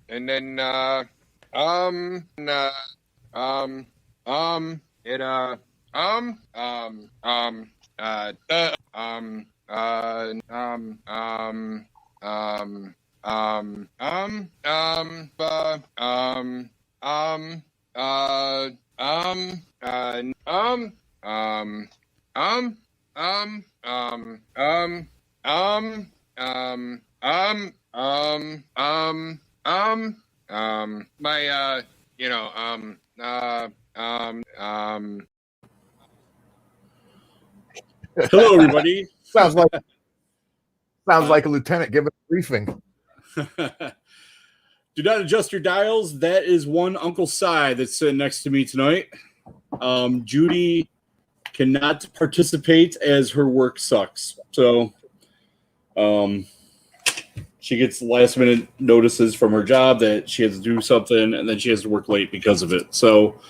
and then it Hello, everybody. Sounds like a lieutenant giving a briefing. Do not adjust your dials. That is one Uncle Si that's sitting next to me tonight. Judy cannot participate as her work sucks. So she gets last minute notices from her job that she has to do something, and then she has to work late because of it. So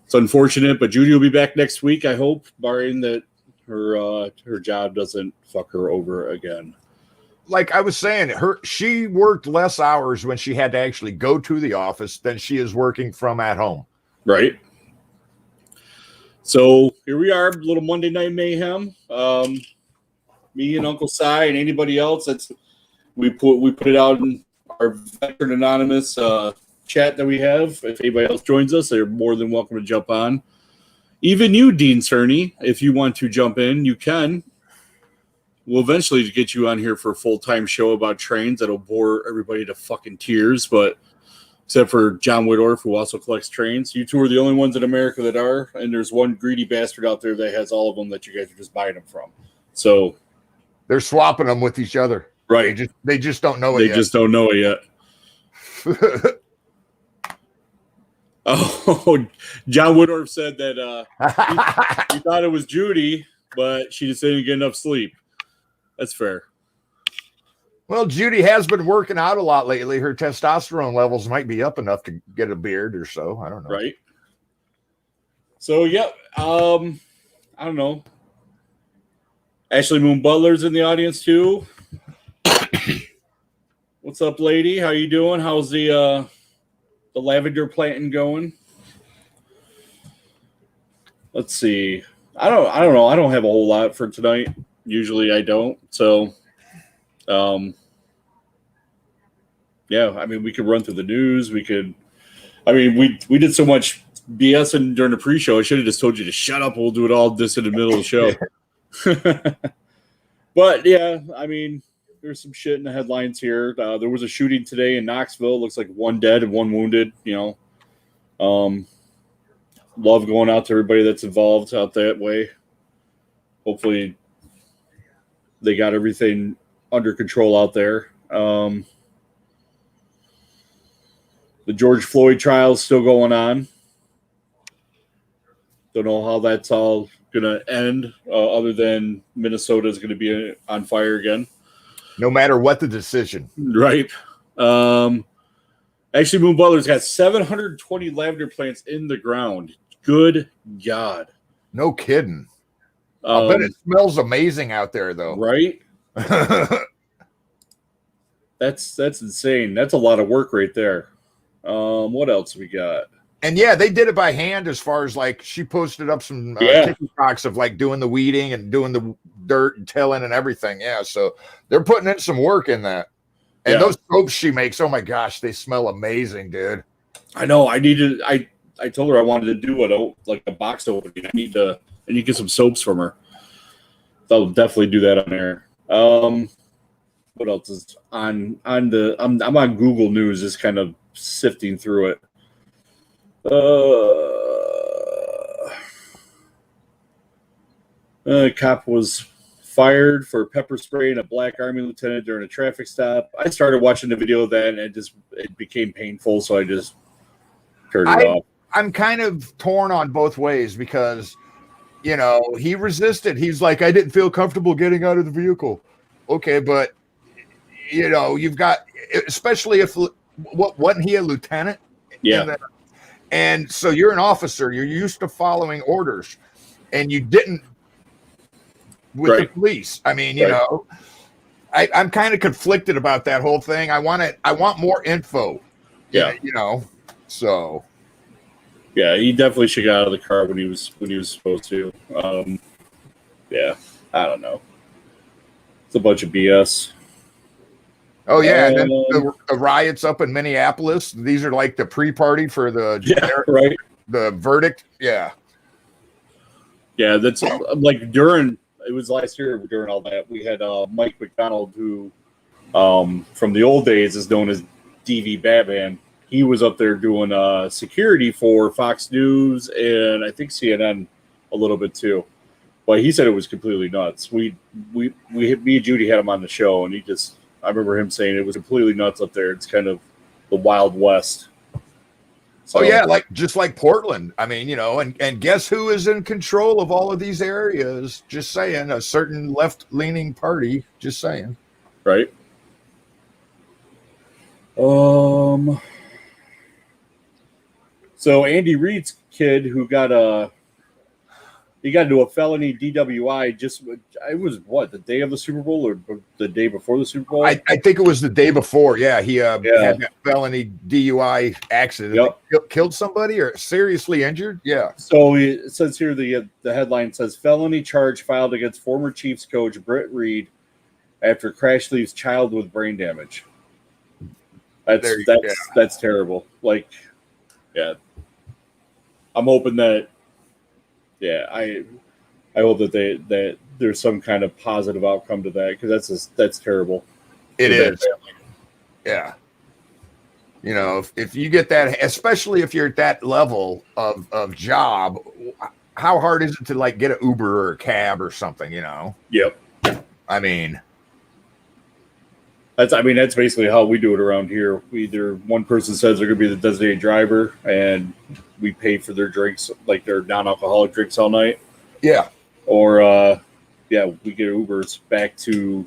it's unfortunate, but Judy will be back next week, I hope, barring that her job doesn't fuck her over again. Like I was saying, she worked less hours when she had to actually go to the office than she is working from at home. Right. So here we are, little Monday Night Mayhem. Me and Uncle Si and anybody else we put it out in our Veteran Anonymous chat that we have. If anybody else joins us, they're more than welcome to jump on. Even you, Dean Cerny, if you want to jump in, you can. We'll eventually get you on here for a full-time show about trains that'll bore everybody to fucking tears, but except for John Whittorf, who also collects trains. You two are the only ones in America that are, and there's one greedy bastard out there that has all of them that you guys are just buying them from. So they're swapping them with each other. Right. They just don't know it yet. They just don't know it yet. Oh, John Whittorf said that he thought it was Judy, but she just didn't get enough sleep. That's fair. Well, Judy has been working out a lot lately. Her testosterone levels might be up enough to get a beard or so. I don't know. Right. So, yep. I don't know. Ashley Moon Butler's in the audience, too. What's up, lady? How you doing? How's the lavender planting going? Let's see. I don't know. I don't have a whole lot for tonight. Usually I don't. So, yeah, I mean, we could run through the news. We did so much BS during the pre-show. I should have just told you to shut up. We'll do it all just in the middle of the show. But, yeah, I mean, there's some shit in the headlines here. There was a shooting today in Knoxville. Looks like one dead and one wounded, you know. Love going out to everybody that's involved out that way. Hopefully they got everything under control out there. The George Floyd trial is still going on. Don't know how that's all going to end, other than Minnesota is going to be on fire again. No matter what the decision. Right. Actually, Moon Butler's got 720 lavender plants in the ground. Good God. No kidding. I bet it smells amazing out there, though. Right? That's insane. That's a lot of work right there. What else we got? And yeah, they did it by hand. As far as like, she posted up some TikToks of like doing the weeding and doing the dirt and tilling and everything. Yeah, so they're putting in some work in that. And those soaps she makes, oh my gosh, they smell amazing, dude. I know. I told her I wanted to do a box opening. I need to get some soaps from her. So I'll definitely do that on air. What else is on the? I'm on Google News, just kind of sifting through it. A cop was fired for pepper spraying a black Army lieutenant during a traffic stop. I started watching the video then, and it became painful, so I just turned it off. I'm kind of torn on both ways because, you know, he resisted. He's like, I didn't feel comfortable getting out of the vehicle. Okay, but, you know, you've got, especially if, wasn't he a lieutenant? Yeah. And so you're an officer. You're used to following orders. and you didn't with Right. the police. I mean, you Right. know, I'm kind of conflicted about that whole thing. I want more info. Yeah. You know, so Yeah, he definitely should get out of the car when he was supposed to. Yeah, I don't know. It's a bunch of BS. oh yeah, and then the riots up in Minneapolis. These are like the pre-party for Right. the verdict. Yeah. Yeah, that's like during it was last year during all that we had Mike McDonald, who from the old days is known as DV Batman. He was up there doing security for Fox News and I think CNN a little bit too. But he said it was completely nuts. Me and Judy had him on the show, and I remember him saying it was completely nuts up there. It's kind of the Wild West. So, Oh yeah, just like Portland. I mean, you know, and guess who is in control of all of these areas? Just saying, a certain left-leaning party. Just saying. Right. So Andy Reid's kid who got into a felony DWI it was what, the day of the Super Bowl or the day before the Super Bowl? I think it was the day before. Yeah, he had that felony DUI accident. Yep. Killed somebody or seriously injured. Yeah. So it says here the headline says felony charge filed against former Chiefs coach Britt Reid after crash leaves child with brain damage. That's terrible. Like, yeah. I'm hoping that. Yeah, I hope that there's some kind of positive outcome to that because that's terrible. It is. Yeah. You know, if you get that, especially if you're at that level of job, how hard is it to like get an Uber or a cab or something? You know. Yep. I mean, that's basically how we do it around here. Either one person says they're going to be the designated driver, and we pay for their drinks, like their non-alcoholic drinks, all night. Yeah. Or, we get Ubers back to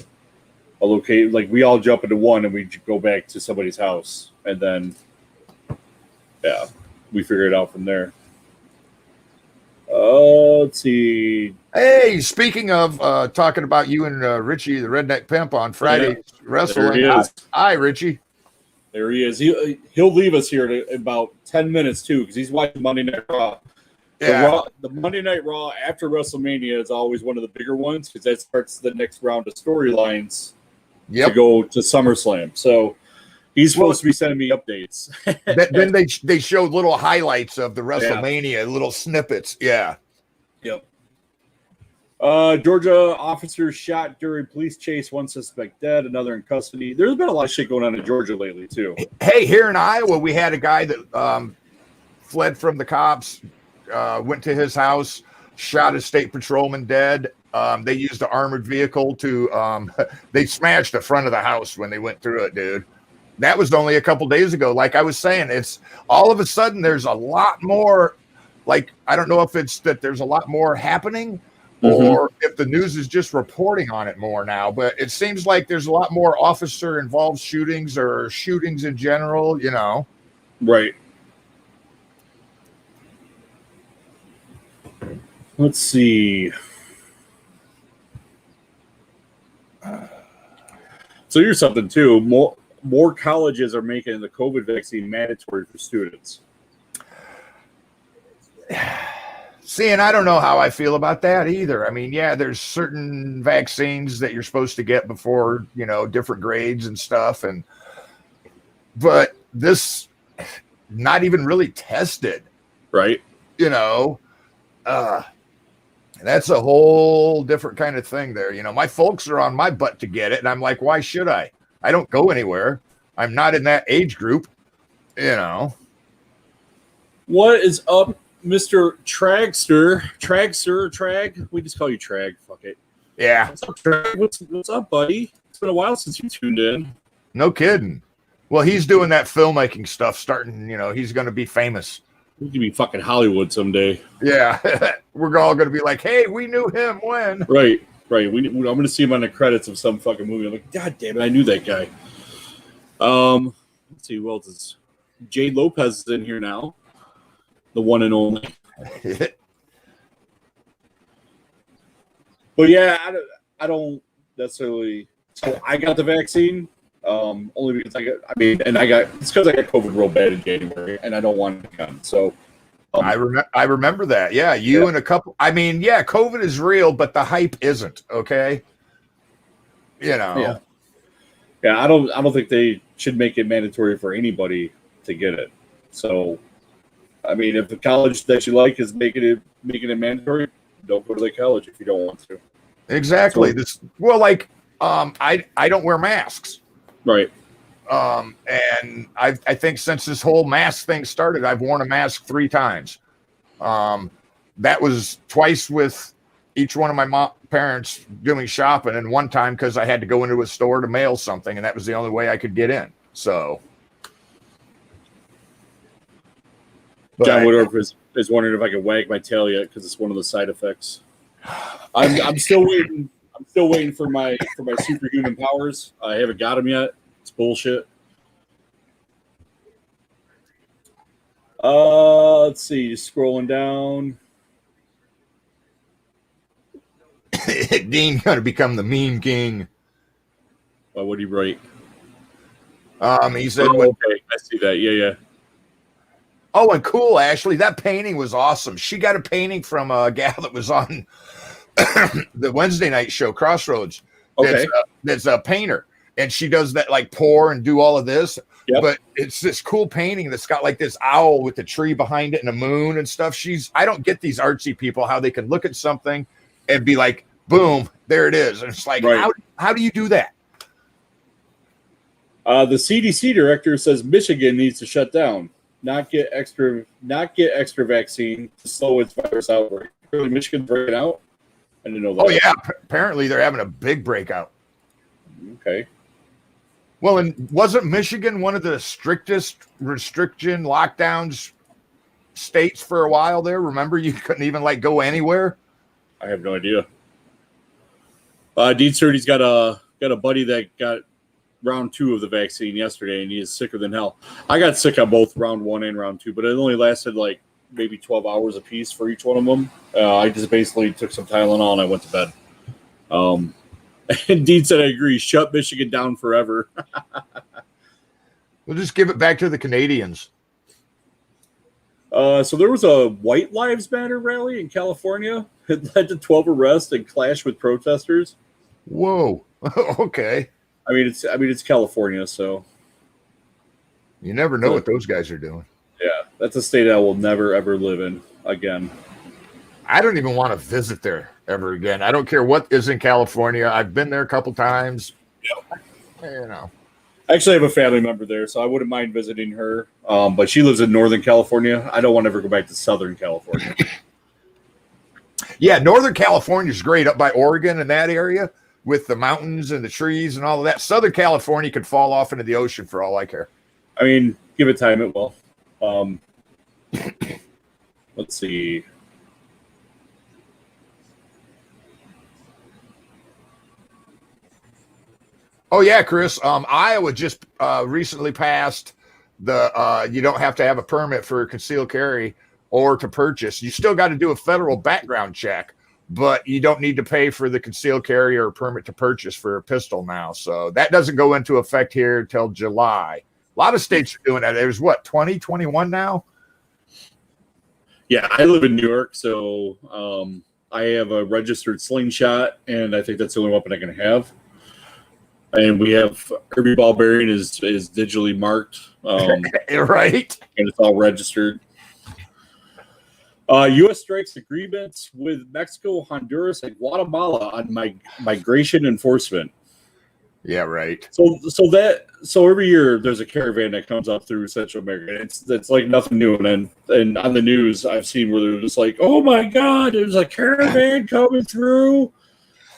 a location. Like we all jump into one and we go back to somebody's house, and then, we figure it out from there. Let's see. Hey, speaking of talking about you and Richie, the Redneck Pimp, on Friday wrestling. There he is. Hi, Richie. There he is. He'll leave us here in about 10 minutes too, because he's watching Monday Night Raw. Yeah. The Monday Night Raw after WrestleMania is always one of the bigger ones because that starts the next round of storylines to go to SummerSlam. So he's supposed to be sending me updates. Then they showed little highlights of the WrestleMania, little snippets. Yeah. Yep. Georgia officer shot during police chase. One suspect dead, another in custody. There's been a lot of shit going on in Georgia lately too. Hey, here in Iowa, we had a guy that fled from the cops, went to his house, shot a state patrolman dead. They used an armored vehicle to they smashed the front of the house when they went through it, dude. That was only a couple days ago. Like I was saying, it's all of a sudden there's a lot more. Like, I don't know if it's that there's a lot more happening or if the news is just reporting on it more now, but it seems like there's a lot more officer involved shootings or shootings in general, you know. Right. Let's see. So here's something too. More colleges are making the COVID vaccine mandatory for students. See, and I don't know how I feel about that either. I mean, yeah, there's certain vaccines that you're supposed to get before, you know, different grades and stuff. But this not even really tested. Right. You know, that's a whole different kind of thing there. You know, my folks are on my butt to get it. And I'm like, why should I? I don't go anywhere. I'm not in that age group, you know. What is up, Mr. Tragster? Trag? We just call you Trag. Fuck it. Yeah. What's up, Trag? What's up, buddy? It's been a while since you tuned in. No kidding. Well, he's doing that filmmaking stuff starting, you know, he's going to be famous. We could be fucking Hollywood someday. Yeah. We're all going to be like, hey, we knew him when. Right. I'm going to see him on the credits of some fucking movie. I'm like, God damn it, I knew that guy. Let's see who else is. Jade Lopez is in here now. The one and only. But yeah, I don't necessarily. So I got the vaccine only because it's because I got COVID real bad in January, and I don't want it again. So I remember that. Yeah, and a couple. I mean, yeah, COVID is real, but the hype isn't. Okay, Yeah. I don't think they should make it mandatory for anybody to get it. So, I mean, if the college that you like is making it mandatory, don't go to the college if you don't want to. Exactly. I don't wear masks. Right. And I think since this whole mask thing started, I've worn a mask 3 times. That was twice with each one of my parents doing shopping, and one time because I had to go into a store to mail something, and that was the only way I could get in. So, John Woodruff is wondering if I can wag my tail yet because it's one of the side effects. I'm still waiting. I'm still waiting for my superhuman powers. I haven't got them yet. It's bullshit. Let's see. Just scrolling down. Dean going to become the meme king. What would he write? He said, okay, I see that. Yeah. Oh, and cool, Ashley. That painting was awesome. She got a painting from a gal that was on the Wednesday night show, Crossroads. Okay. That's a painter. And she does that, like, pour and do all of this. Yep. But it's this cool painting that's got, like, this owl with the tree behind it and a moon and stuff. I don't get these artsy people, how they can look at something and be like, boom, there it is. And it's like, right. How do you do that? The CDC director says Michigan needs to shut down, not get extra vaccine to slow its virus outbreak. Really, Michigan's breaking out? I didn't know that. Oh, yeah. Apparently, they're having a big breakout. Okay. Well, and wasn't Michigan one of the strictest restriction lockdowns states for a while there? Remember, you couldn't even, like, go anywhere? I have no idea. Dean Sturdy's got a buddy that got round 2 of the vaccine yesterday, and he is sicker than hell. I got sick on both round 1 and round 2, but it only lasted like maybe 12 hours a piece for each one of them. I just basically took some Tylenol and I went to bed. And Dean said, I agree. Shut Michigan down forever. We'll just give it back to the Canadians. So there was a White Lives Matter rally in California. It led to 12 arrests and clash with protesters. Whoa. Okay. I mean, it's California, so you never know what those guys are doing. Yeah, that's a state I will never ever live in again. I don't even want to visit there ever again. I don't care what is in California. I've been there a couple times. Yeah. I actually have a family member there, so I wouldn't mind visiting her. But she lives in Northern California. I don't want to ever go back to Southern California. Yeah, Northern California is great up by Oregon and that area with the mountains and the trees and all of that. Southern California could fall off into the ocean for all I care. I mean, give it time, it will. Let's see. Oh, yeah, Chris. Iowa just recently passed the you don't have to have a permit for concealed carry or to purchase. You still got to do a federal background check, but you don't need to pay for the concealed carry or permit to purchase for a pistol now. So that doesn't go into effect here until July. A lot of states are doing that. There's 2021 now? Yeah, I live in New York, so I have a registered slingshot, and I think that's the only weapon I can have. And we have Irby Barbarian is digitally marked. Right. And it's all registered. U.S. strikes agreements with Mexico, Honduras, and Guatemala on migration enforcement. Yeah, right. So every year there's a caravan that comes up through Central America. It's like nothing new. And on the news I've seen where they're just like, oh my God, there's a caravan coming through.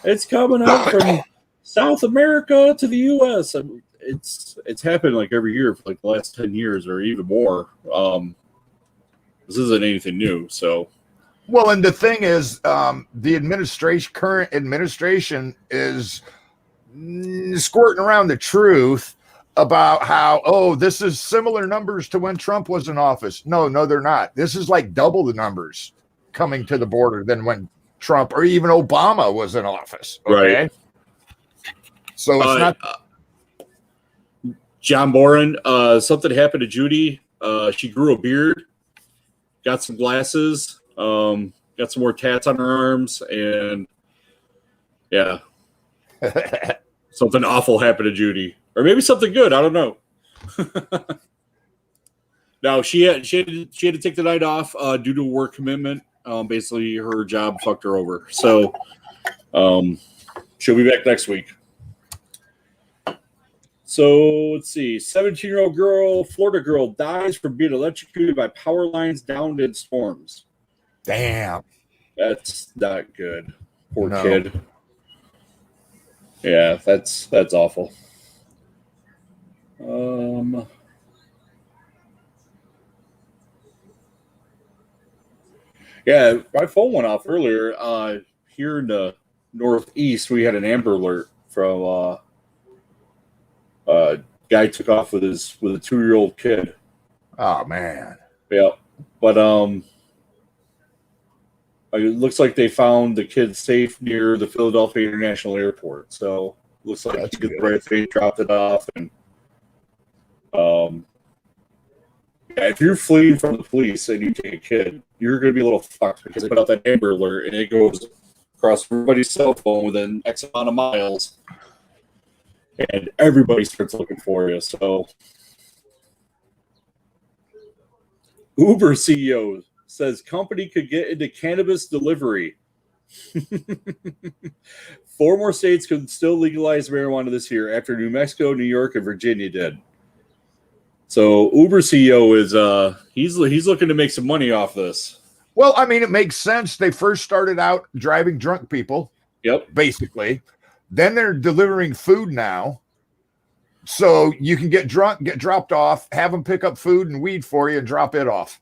It's coming up from South America to the U.S. And it's happened like every year for like the last 10 years or even more. This isn't anything new. So, well, and the thing is, the current administration is squirting around the truth about how, this is similar numbers to when Trump was in office. No, they're not. This is like double the numbers coming to the border than when Trump or even Obama was in office. Okay. Right. So it's not. John Boren, something happened to Judy. She grew a beard, got some glasses, got some more tats on her arms, and yeah, something awful happened to Judy, or maybe something good. I don't know. No, she had to take the night off due to a work commitment. Basically, her job fucked her over. So she'll be back next week. So let's see. 17-year-old girl, Florida girl, dies from being electrocuted by power lines downed in storms. Damn. That's not good. Poor kid. Yeah, that's awful. Yeah, my phone went off earlier. Here in the Northeast, we had an Amber Alert from guy took off with a 2-year-old kid. Oh man. Yeah, but it looks like they found the kid safe near the Philadelphia International Airport. So looks like he did the right thing, dropped it off, and yeah, if you're fleeing from the police and you take a kid, you're going to be a little fucked because they put out that Amber Alert and it goes across everybody's cell phone within X amount of miles, and everybody starts looking for you. So, Uber CEO says company could get into cannabis delivery. 4 more states could still legalize marijuana this year after New Mexico, New York, and Virginia did. So Uber CEO is he's looking to make some money off this. Well, I mean, it makes sense. They first started out driving drunk people. Yep. Basically. Then they're delivering food now. So you can get drunk, get dropped off, have them pick up food and weed for you and drop it off.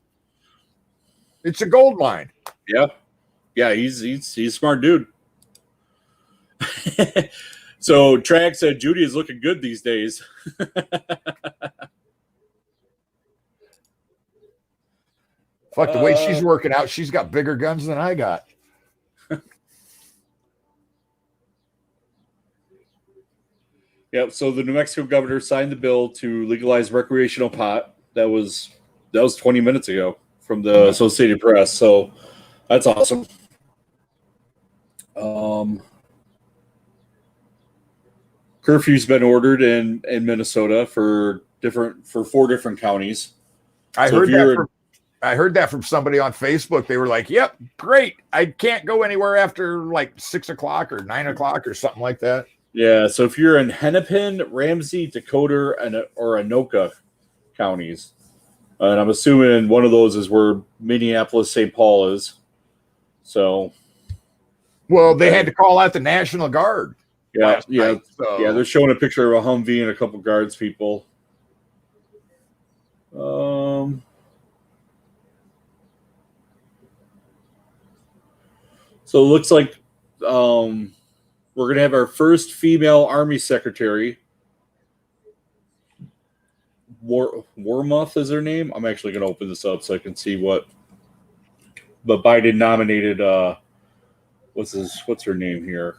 It's a gold mine. Yeah. Yeah, he's a smart dude. So Track said Judy is looking good these days. Fuck, the way she's working out, she's got bigger guns than I got. Yep. So the New Mexico governor signed the bill to legalize recreational pot. That was 20 minutes ago from the Associated Press. So that's awesome. Curfew's been ordered in Minnesota for 4 different counties. I heard that from somebody on Facebook. They were like, "Yep, great. I can't go anywhere after like 6 o'clock or 9 o'clock or something like that." Yeah, so if you're in Hennepin, Ramsey, Dakota, or Anoka counties, and I'm assuming one of those is where Minneapolis, St. Paul is. So, well, they had to call out the National Guard. Yeah, yeah, yeah. They're showing a picture of a Humvee and a couple guards people. So it looks like we're going to have our first female Army secretary. Wormuth is her name. I'm actually going to open this up so I can see what. But Biden nominated. What's her name here?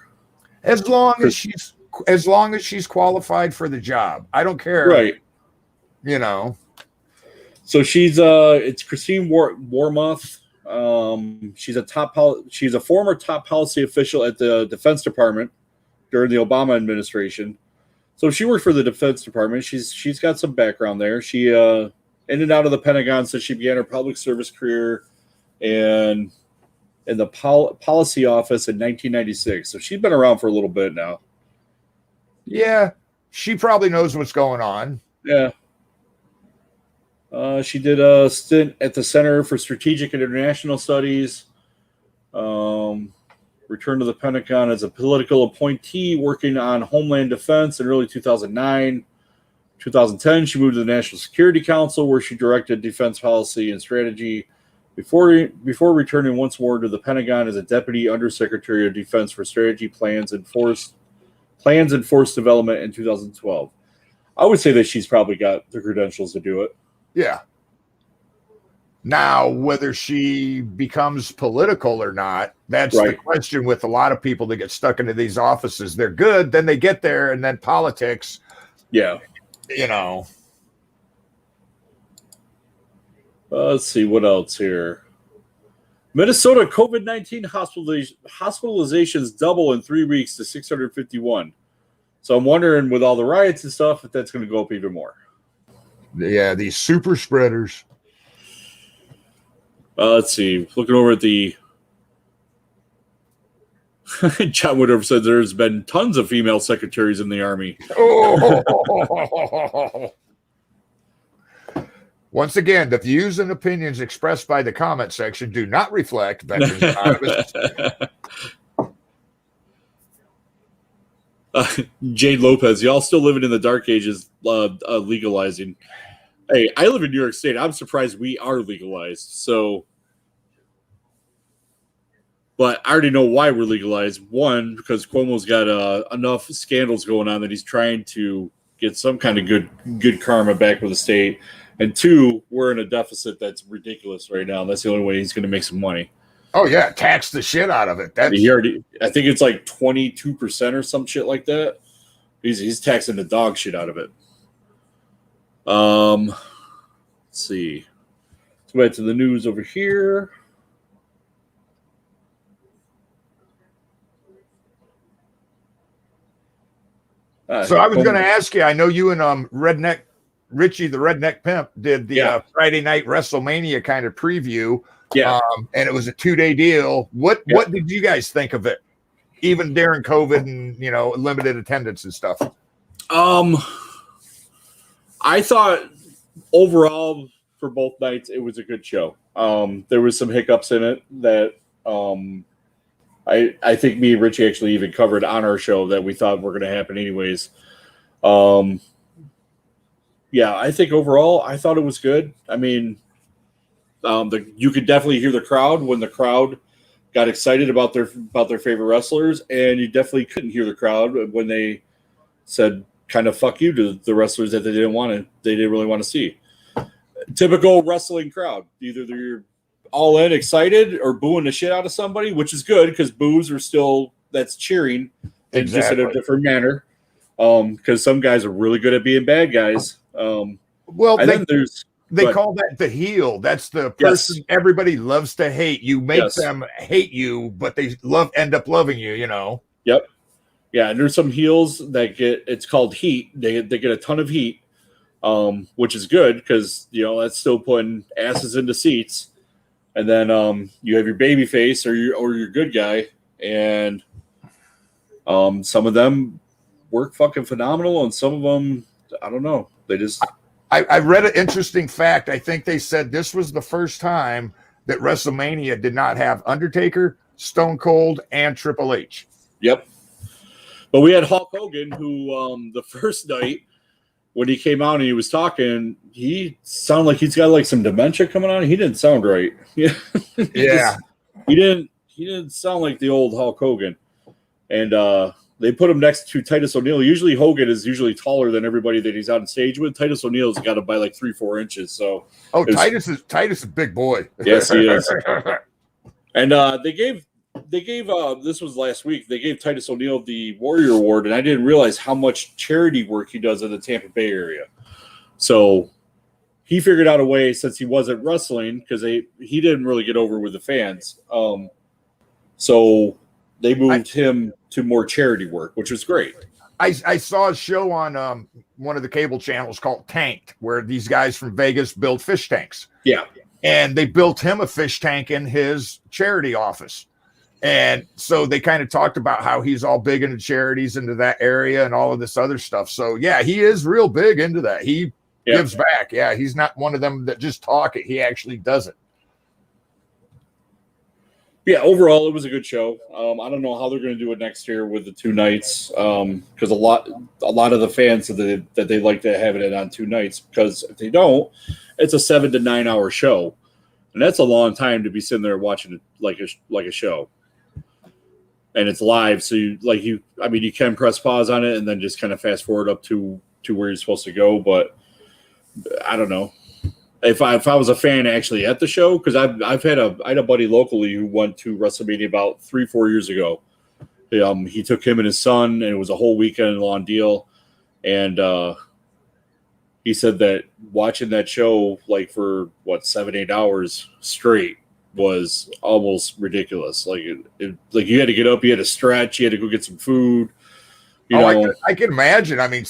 As long as she's qualified for the job, I don't care. Right. You know. So it's Christine Wormuth. She's a former top policy official at the Defense Department during the Obama administration. So she worked for the Defense Department. She's got some background there. She in and out of the Pentagon since she began her public service career and in the policy office in 1996. So she's been around for a little bit now. Yeah, she probably knows what's going on. Yeah. She did a stint at the Center for Strategic and International Studies. Returned to the Pentagon as a political appointee working on Homeland Defense in early 2009. 2010, she moved to the National Security Council, where she directed defense policy and strategy before returning once more to the Pentagon as a Deputy Undersecretary of Defense for Strategy, Plans, and Force Development in 2012. I would say that she's probably got the credentials to do it. Yeah. Now, whether she becomes political or not, that's the question with a lot of people that get stuck into these offices. They're good, then they get there, and then politics. Yeah. Let's see what else here. Minnesota COVID-19 hospitalizations double in 3 weeks to 651. So I'm wondering, with all the riots and stuff, if that's going to go up even more. Yeah, these super spreaders. Let's see. Looking over at the John Woodruff said there's been tons of female secretaries in the Army. Oh. Once again, the views and opinions expressed by the comment section do not reflect Veterans Anonymous. Jade Lopez, y'all still living in the dark ages, legalizing. Hey, I live in New York State. I'm surprised we are legalized. So, but I already know why we're legalized. One, because Cuomo's got enough scandals going on that he's trying to get some kind of good karma back with the state. And two, we're in a deficit that's ridiculous right now. That's the only way he's going to make some money. Oh yeah, tax the shit out of it. I think it's like 22% or some shit like that. He's taxing the dog shit out of it. Let's see. Let's go back to the news over here. So I was going to ask you. I know you and Richie, the Redneck Pimp, did the Friday night WrestleMania kind of preview. Yeah, and it was a 2-day deal. What did you guys think of it, even during COVID and limited attendance and stuff? I thought overall for both nights it was a good show. There was some hiccups in it that I think me and Richie actually even covered on our show that we thought were going to happen anyways. I think overall I thought it was good. I mean, you could definitely hear the crowd when the crowd got excited about their favorite wrestlers, and you definitely couldn't hear the crowd when they said kind of fuck you to the wrestlers that they didn't really want to see. Typical wrestling crowd. Either they're all in excited or booing the shit out of somebody, which is good because boos are still that's cheering, exactly. Just in a different manner. Because some guys are really good at being bad guys. They call that the heel. That's the person everybody loves to hate. You make them hate you, but they end up loving you, Yep. Yeah, and there's some heels that it's called heat. They get a ton of heat, which is good because, that's still putting asses into seats. And then you have your baby face or your good guy. And some of them work fucking phenomenal, and some of them, I don't know. They just... I read an interesting fact. I think they said this was the first time that WrestleMania did not have Undertaker, Stone Cold, and Triple H. Yep. But we had Hulk Hogan, who the first night when he came out and he was talking, he sounded like he's got like some dementia coming on. He didn't sound right. Yeah. He didn't sound like the old Hulk Hogan. And they put him next to Titus O'Neil. Usually Hogan is usually taller than everybody that he's on stage with. Titus O'Neil's got him by like 3-4 inches. So Titus is a big boy. Yes, he is. And they gave this was last week. They gave Titus O'Neil the Warrior Award, and I didn't realize how much charity work he does in the Tampa Bay area. So he figured out a way, since he wasn't wrestling, because he didn't really get over with the fans. So they moved him to more charity work, which was great. I saw a show on one of the cable channels called Tanked, where these guys from Vegas build fish tanks. Yeah. And they built him a fish tank in his charity office. And so they kind of talked about how he's all big into charities into that area and all of this other stuff. So, yeah, he is real big into that. He gives back. Yeah, he's not one of them that just talk it. He actually does it. Yeah, overall, it was a good show. I don't know how they're going to do it next year with the 2 nights, because a lot of the fans said that they like to have it on 2 nights, because if they don't, it's a 7 to 9 hour show, and that's a long time to be sitting there watching it like a show. And it's live, so you can press pause on it and then just kind of fast forward up to where you're supposed to go. But I don't know. if I was a fan actually at the show, because I had a buddy locally who went to WrestleMania about 3-4 years ago. He took him and his son, and it was a whole weekend long deal. And he said that watching that show like for 7-8 hours straight was almost ridiculous. Like like you had to get up, you had to stretch, you had to go get some food. I can imagine. I mean,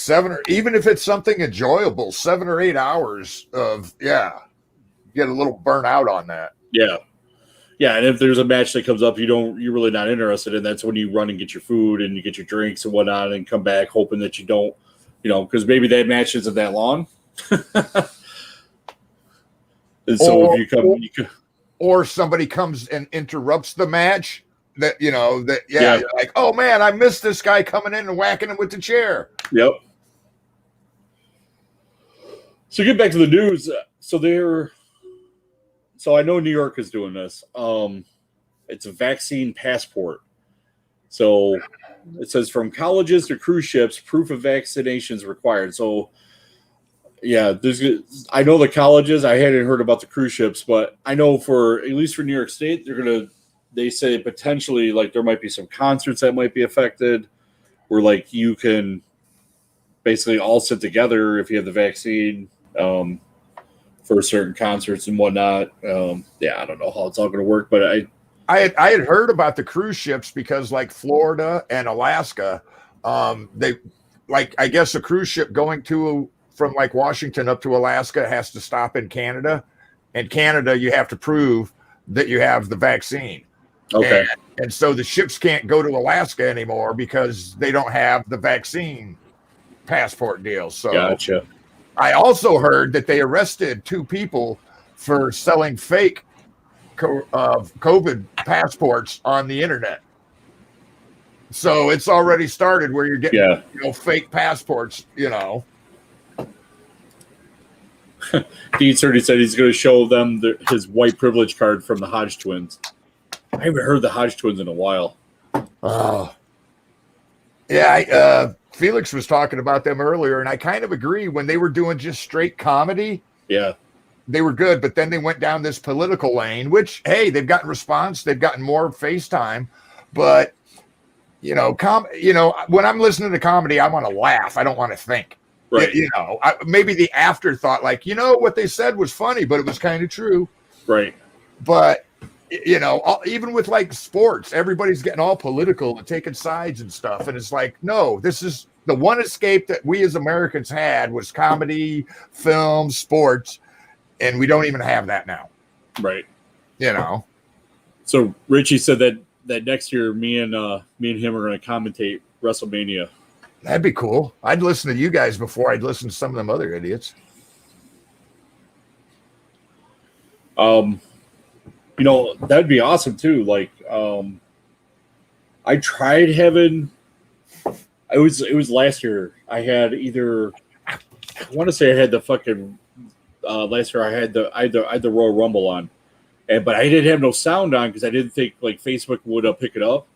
even if it's something enjoyable, 7 or 8 hours of get a little burnt out on that. Yeah. Yeah, and if there's a match that comes up you're really not interested in, that's when you run and get your food and you get your drinks and whatnot and come back hoping that you don't, because maybe that match isn't that long. And so if you come, or somebody comes and interrupts the match, you're like, oh man, I missed this guy coming in and whacking him with the chair. Yep. So get back to the news. So I know New York is doing this. It's a vaccine passport. So it says from colleges to cruise ships, proof of vaccination is required. So yeah, I know the colleges. I hadn't heard about the cruise ships, but I know at least for New York State, they say potentially like there might be some concerts that might be affected, where like you can basically all sit together if you have the vaccine for certain concerts and whatnot. I don't know how it's all going to work, but I had heard about the cruise ships because like Florida and Alaska, I guess a cruise ship going from like Washington up to Alaska has to stop in Canada, and Canada you have to prove that you have the vaccine. Okay. And so the ships can't go to Alaska anymore because they don't have the vaccine passport deal. So gotcha. I also heard that they arrested 2 people for selling fake COVID passports on the internet. So it's already started where you're getting fake passports, Dean Cerny said he's going to show them his white privilege card from the Hodge twins. I haven't heard the Hodge twins in a while. Oh. Felix was talking about them earlier, and I kind of agree. When they were doing just straight comedy, they were good, but then they went down this political lane, which, hey, they've gotten response. They've gotten more FaceTime, but, when I'm listening to comedy, I want to laugh. I don't want to think. Right. Maybe the afterthought, like, what they said was funny, but it was kind of true. Right. But, even with like sports, everybody's getting all political and taking sides and stuff. And it's like, no, this is the one escape that we as Americans had was comedy, film, sports. And we don't even have that now. Right. So Richie said that next year, me and him are going to commentate WrestleMania. That'd be cool. I'd listen to you guys before I'd listen to some of them other idiots. That'd be awesome too. Like, I tried having. It was last year. I had I want to say I had the fucking. Last year I had the Royal Rumble on, but I didn't have no sound on because I didn't think like Facebook would pick it up.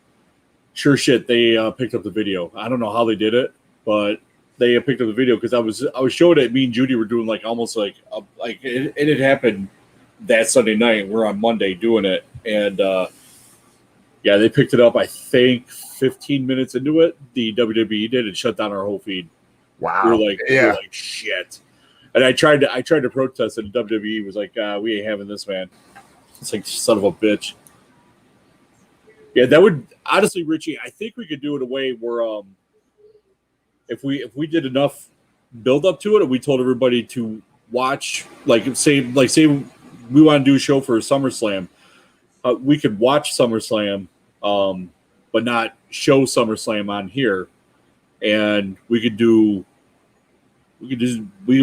Sure shit, they picked up the video. I don't know how they did it, but they picked up the video because I was showing it. Me and Judy were doing like almost like it had happened that Sunday night. We're on Monday doing it, and they picked it up. I think 15 minutes into it, the WWE did and shut down our whole feed. Wow, we were like shit. And I tried to protest, and the WWE was like, "We ain't having this, man." It's like son of a bitch. Yeah, that would honestly, Richie. I think we could do it a way where, if we did enough build up to it, and we told everybody to watch, say we want to do a show for SummerSlam, we could watch SummerSlam, but not show SummerSlam on here, and we could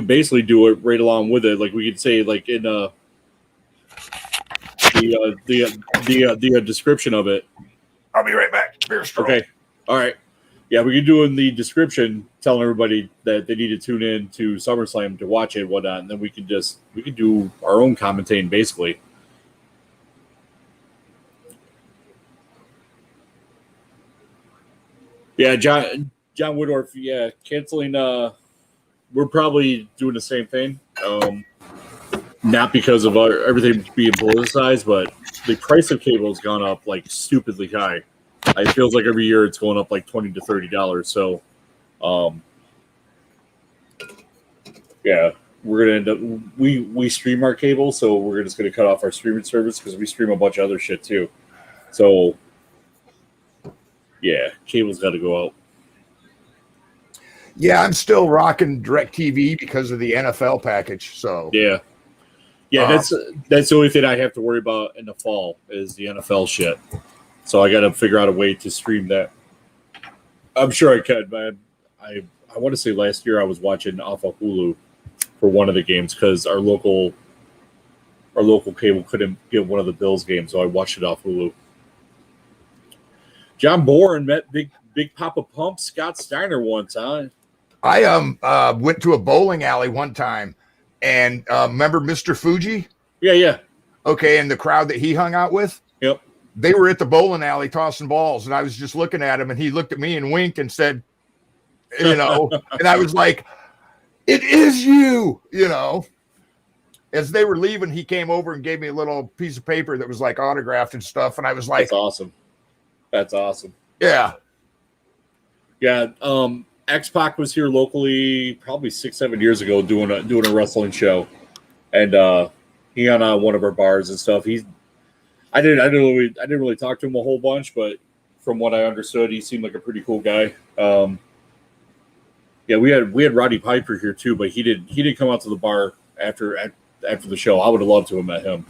basically do it right along with it. Like we could say, like in the description of it. I'll be right back. Beer straw. Okay. All right. Yeah, we could do in the description telling everybody that they need to tune in to SummerSlam to watch it and whatnot, and then we could do our own commentating basically. Yeah, John Woodorf, canceling we're probably doing the same thing. not because of everything being politicized, but the price of cable has gone up like stupidly high. It feels like every year it's going up like $20 to $30. So, yeah, we're gonna end up we stream our cable, so we're just gonna cut off our streaming service because we stream a bunch of other shit too. So, yeah, cable's got to go out. Yeah, I'm still rocking DirecTV because of the NFL package. So yeah, that's the only thing I have to worry about in the fall is the NFL shit. So I got to figure out a way to stream that. I'm sure I could, man. I want to say last year I was watching off of Hulu for one of the games because our local cable couldn't get one of the Bills games, so I watched it off Hulu. John Bourne met Big Papa Pump Scott Steiner once, huh? I went to a bowling alley one time, and remember Mr. Fuji? Yeah. Okay, and the crowd that he hung out with? Yep. They were at the bowling alley tossing balls, and I was just looking at him, and he looked at me and winked and said, and I was like, it is you, As they were leaving, he came over and gave me a little piece of paper that was like autographed and stuff, and I was like, That's awesome. Yeah. Yeah. X-Pac was here locally probably 6-7 years ago doing a wrestling show, and he on one of our bars and stuff. I didn't really talk to him a whole bunch, but from what I understood, he seemed like a pretty cool guy. Yeah, we had Roddy Piper here too, but he didn't come out to the bar after the show. I would have loved to have met him.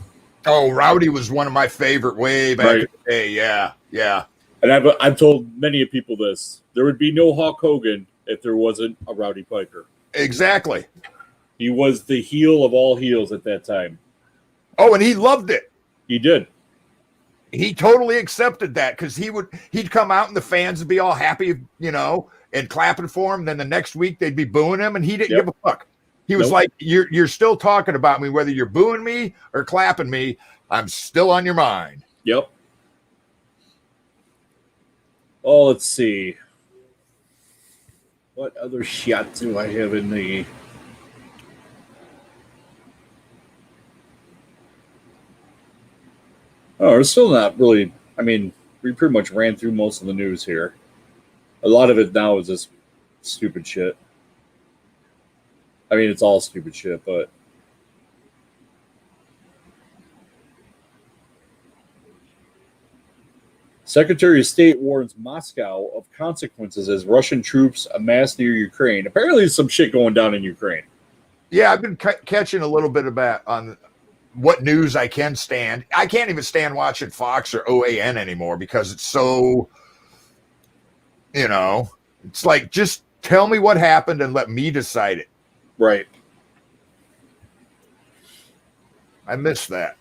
Oh, Rowdy was one of my favorite way back in the day. Yeah. And I've told many of people this: there would be no Hulk Hogan if there wasn't a Rowdy Piper. Exactly. He was the heel of all heels at that time. Oh, and he loved it. He did. He totally accepted that because he'd come out and the fans would be all happy, and clapping for him. Then the next week they'd be booing him, and he didn't give a fuck. He was like, "You're still talking about me, whether you're booing me or clapping me. I'm still on your mind." Yep. Oh, let's see. What other shot do I have in the? Oh, it's still not really. I mean, we pretty much ran through most of the news here. A lot of it now is just stupid shit. I mean, it's all stupid shit, but Secretary of State warns Moscow of consequences as Russian troops amass near Ukraine. Apparently, there's some shit going down in Ukraine. Yeah, I've been catching a little bit about on what news I can stand. I can't even stand watching Fox or OAN anymore because it's so, it's like, just tell me what happened and let me decide it. Right. I miss that.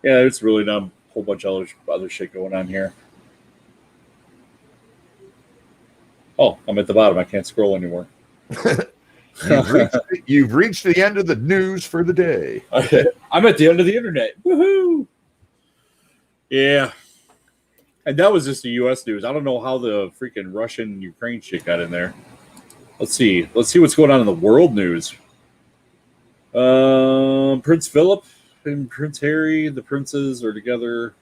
Yeah, there's really not a whole bunch of other shit going on here. Oh, I'm at the bottom. I can't scroll anymore. You've reached the end of the news for the day. I'm at the end of the internet. Woohoo! Yeah. And that was just the U.S. news. I don't know how the freaking Russian-Ukraine shit got in there. Let's see. Let's see what's going on in the world news. Prince Philip and Prince Harry, the princes, are together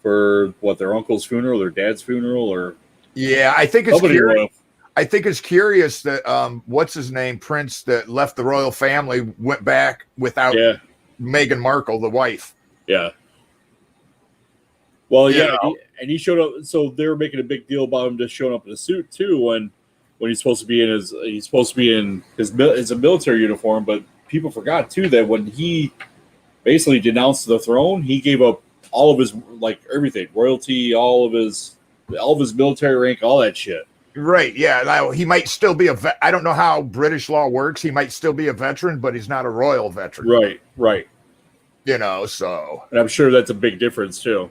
for their uncle's funeral, their dad's funeral, or yeah, I think it's curious. I think it's curious that what's his name, Prince, that left the royal family, went back without Meghan Markle, the wife. Yeah. Well, yeah, and he showed up. So they were making a big deal about him just showing up in a suit too, when he's supposed to be in his military uniform. But people forgot too that when he basically denounced the throne, he gave up all of his everything, royalty, all of his military rank, all that shit. Right. Yeah. Now, he might still be I don't know how British law works. He might still be a veteran, but he's not a royal veteran. Right. So. And I'm sure that's a big difference too.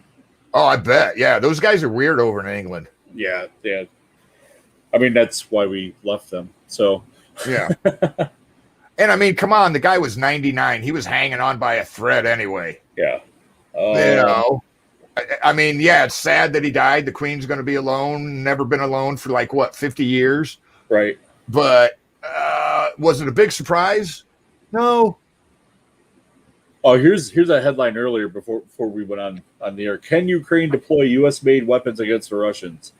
Oh, I bet. Yeah. Those guys are weird over in England. Yeah. I mean, that's why we left them. So. Yeah. And I mean, come on. The guy was 99. He was hanging on by a thread anyway. Yeah. I mean, yeah, it's sad that he died. The Queen's going to be alone. Never been alone for like, what, 50 years? Right. But was it a big surprise? No. Oh, here's a headline earlier before we went on the air. Can Ukraine deploy U.S.-made weapons against the Russians?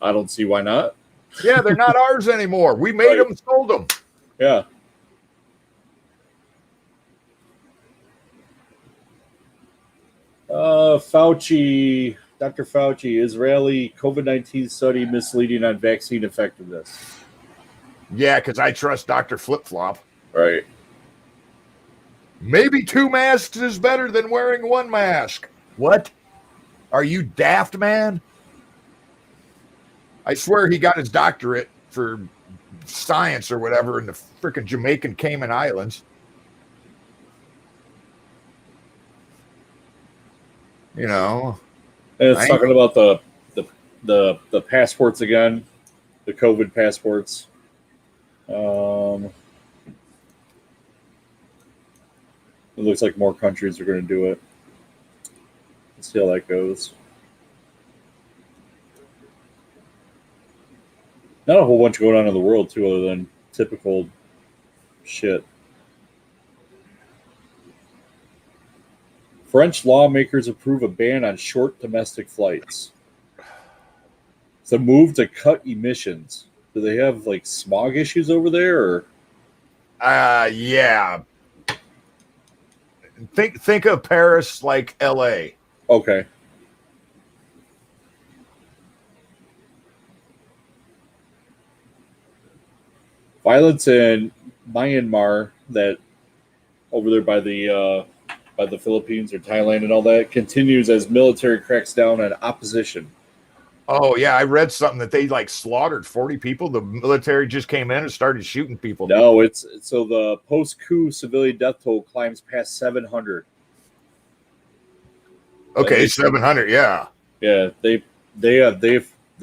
I don't see why not. Yeah, they're not ours anymore. We made them, sold them. Yeah. Fauci, Dr. Fauci, Israeli COVID-19 study misleading on vaccine effectiveness. Yeah, because I trust Dr. Flip-Flop. Right. Maybe 2 masks is better than wearing 1 mask. What? Are you daft, man? I swear he got his doctorate for science or whatever in the freaking Jamaican Cayman Islands. You know. And it's talking about the passports again, the COVID passports. It looks like more countries are going to do it. Let's see how that goes. Not a whole bunch going on in the world, too, other than typical shit. French lawmakers approve a ban on short domestic flights. It's a move to cut emissions. Do they have, like, smog issues over there, or? Yeah. Think of Paris like LA. Okay. Violence in Myanmar, that over there by the Philippines or Thailand and all that, continues as military cracks down on opposition. Oh yeah, I read something that they like slaughtered 40 people. The military just came in and started shooting people. No, it's so the post-coup civilian death toll climbs past 700. Okay, 700. Yeah. Yeah, they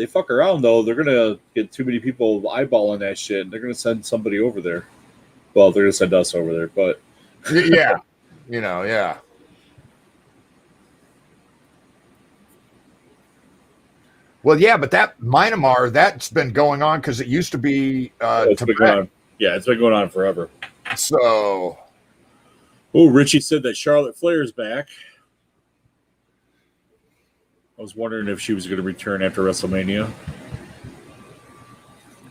fuck around though. They're gonna get too many people eyeballing that shit. And they're gonna send somebody over there. Well, they're gonna send us over there, but yeah, you know, yeah. Well, yeah, but that Myanmar, that's been going on because it used to be it's been going on. Yeah, it's been going on forever. So, oh, Richie said that Charlotte Flair's back. I was wondering if she was going to return after WrestleMania.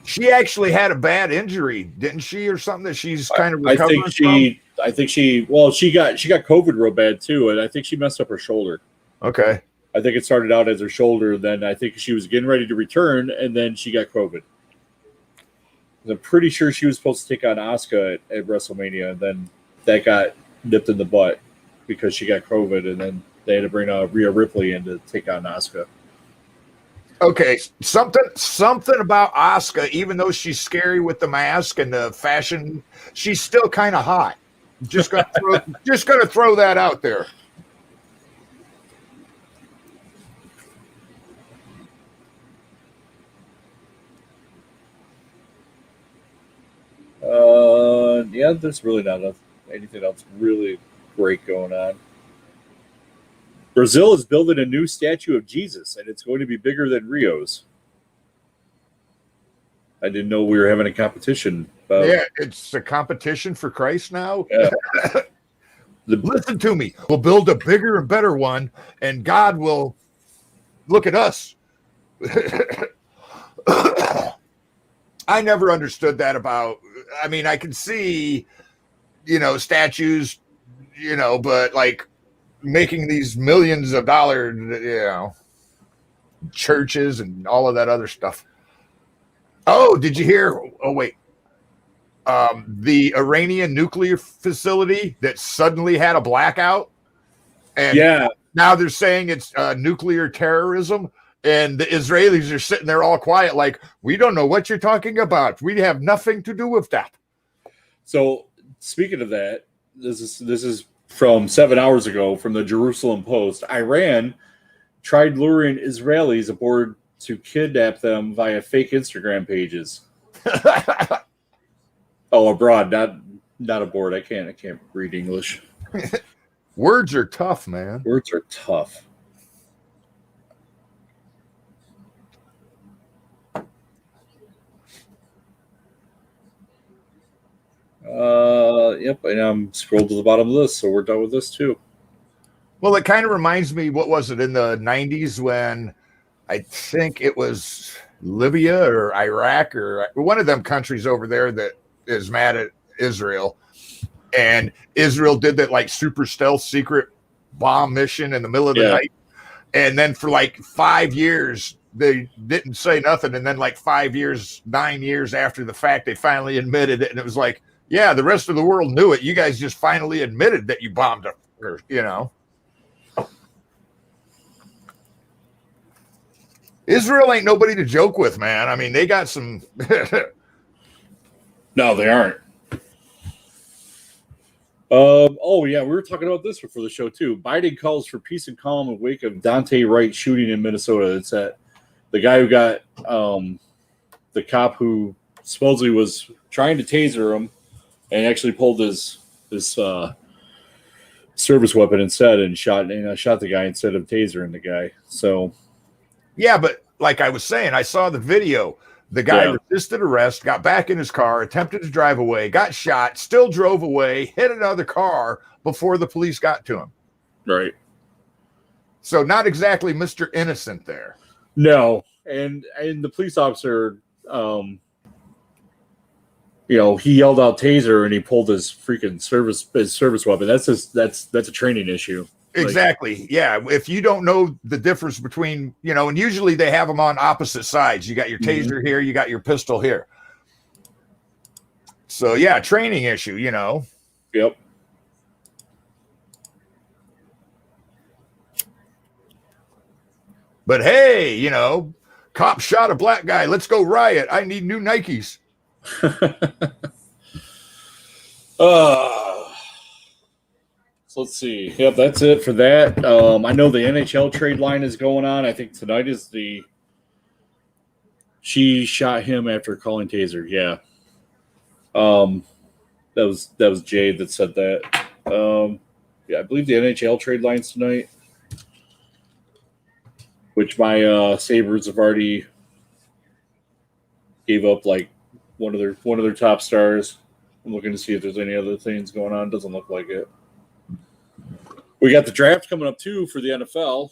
She actually had a bad injury, didn't she, or something that she's kind of recovering I think she got COVID real bad too, and I think she messed up her shoulder. Okay. I think it started out as her shoulder, then I think she was getting ready to return, and then she got COVID. I'm pretty sure she was supposed to take on Asuka at WrestleMania, and then that got nipped in the butt because she got COVID, and then they had to bring Rhea Ripley in to take on Asuka. Okay, something about Asuka, even though she's scary with the mask and the fashion, she's still kind of hot. Just gonna throw that out there. Yeah, there's really not anything else really great going on. Brazil is building a new statue of Jesus, and it's going to be bigger than Rio's. I didn't know we were having a competition. Yeah, it's a competition for Christ now. Yeah. Listen to me. We'll build a bigger and better one, and God will look at us. I never understood that about. I mean, I can see, statues, but like making these millions of dollars, churches and all of that other stuff. Oh, did you hear? Oh, wait. The Iranian nuclear facility that suddenly had a blackout. And now they're saying it's nuclear terrorism. And the Israelis are sitting there all quiet, like, we don't know what you're talking about. We have nothing to do with that. So, speaking of that, this is from 7 hours ago from the Jerusalem Post. Iran tried luring Israelis aboard to kidnap them via fake Instagram pages. Oh, abroad, not aboard. I can't read English. Words are tough, man. Words are tough. Yep, and I'm scrolled to the bottom of this, so we're done with this too. Well, it kind of reminds me, what was it, in the 90s when I think it was Libya or Iraq or one of them countries over there that is mad at Israel. And Israel did that like super stealth secret bomb mission in the middle of the night. And then for like 5 years, they didn't say nothing. And then like 9 years after the fact, they finally admitted it. And it was like, yeah, the rest of the world knew it. You guys just finally admitted that you bombed her, you know. Israel ain't nobody to joke with, man. I mean, they got some. No, they aren't. Oh, yeah, we were talking about this before the show, too. Biden calls for peace and calm in wake of Dante Wright shooting in Minnesota. It's that the guy who got the cop who supposedly was trying to taser him and actually pulled his service weapon instead and shot the guy instead of tasering the guy. So. Yeah, but like I was saying, I saw the video. The guy resisted arrest, got back in his car, attempted to drive away, got shot, still drove away, hit another car before the police got to him. Right. So not exactly Mr. Innocent there. No, and the police officer, he yelled out taser and he pulled his freaking service weapon. That's a training issue. Exactly. Yeah. If you don't know the difference between, and usually they have them on opposite sides. You got your taser here, you got your pistol here. So yeah, training issue, Yep. But hey, cop shot a black guy. Let's go riot. I need new Nikes. So let's see. Yep, that's it for that. I know the NHL trade line is going on. I think tonight is she shot him after calling taser. Yeah. That was Jade that said that. Yeah, I believe the NHL trade line's tonight, which my Sabres have already gave up like one of their top stars. I'm looking to see if there's any other things going on. Doesn't look like it. We got the draft coming up, too, for the NFL.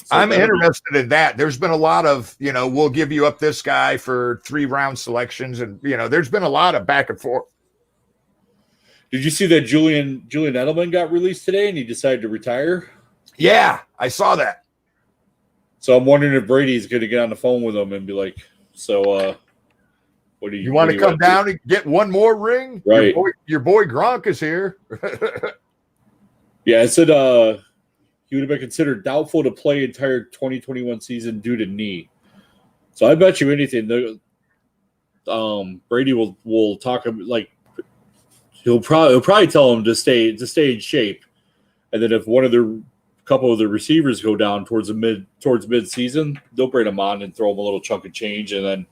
So I'm interested in that. There's been a lot of, we'll give you up this guy for 3-round selections. And, there's been a lot of back and forth. Did you see that Julian Edelman got released today and he decided to retire? Yeah, I saw that. So I'm wondering if Brady's going to get on the phone with him and be like, so what do you want to come down and get one more ring? Right. Your boy Gronk is here. Yeah, it said he would have been considered doubtful to play entire 2021 season due to knee. So I bet you anything, Brady will talk like he'll probably tell him to stay in shape, and then if couple of the receivers go down towards mid-season, they'll bring him on and throw him a little chunk of change, and then